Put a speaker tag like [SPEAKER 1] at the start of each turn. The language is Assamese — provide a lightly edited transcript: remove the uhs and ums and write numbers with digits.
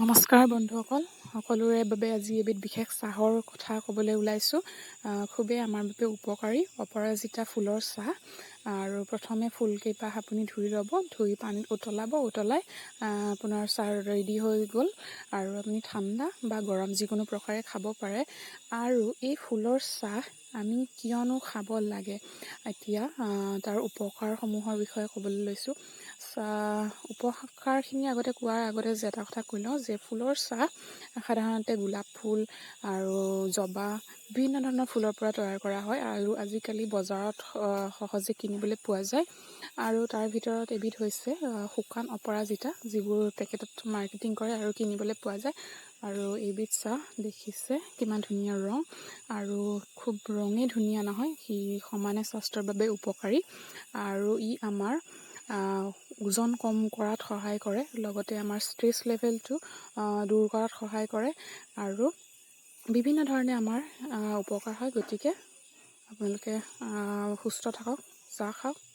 [SPEAKER 1] নমস্কাৰ বন্ধুসকল, সকলোৰে বাবে আজি এবিধ বিশেষ চাহৰ কথা ক'বলৈ ওলাইছোঁ। খুবেই আমাৰ বাবে উপকাৰী অপৰাজিতা ফুলৰ চাহ। আৰু প্ৰথমে ফুলকেইপাহ আপুনি ধুই ল'ব, ধুই পানীত উতলাই আপোনাৰ চাহ ৰেডি হৈ গ'ল। আৰু আপুনি ঠাণ্ডা বা গৰম যিকোনো প্ৰকাৰে খাব পাৰে। আৰু এই ফুলৰ চাহ আমি কিয়নো খাব লাগে, এতিয়া তাৰ উপকাৰসমূহৰ বিষয়ে ক'বলৈ লৈছোঁ। উপকাৰখিনি কোৱাৰ আগতে যে এটা কথা কৈ লওঁ যে ফুলৰ চাহ সাধাৰণতে গোলাপ ফুল আৰু জবা বিভিন্ন ধৰণৰ ফুলৰ পৰা তৈয়াৰ কৰা হয় আৰু আজিকালি বজাৰত সহজে কিনিবলৈ পোৱা যায়। আৰু তাৰ ভিতৰত এবিধ হৈছে শুকান অপৰাজিতা, যিবোৰ পেকেটত মাৰ্কেটিং কৰে আৰু কিনিবলৈ পোৱা যায়। আৰু এইবিধ চাহ দেখিছে কিমান ধুনীয়া ৰং, আৰু খুব ৰঙেই ধুনীয়া নহয়, সি সমানে স্বাস্থ্যৰ বাবে উপকাৰী। আৰু ই আমাৰ ওজন কম কৰাত সহায় কৰে, লগতে আমাৰ ষ্ট্ৰেছ লেভেলটো দূৰ কৰাত সহায় কৰে আৰু বিভিন্ন ধৰণে আমাৰ উপকাৰ হয়। গতিকে আপোনালোকে সুস্থ থাকক, চাহ খাওক।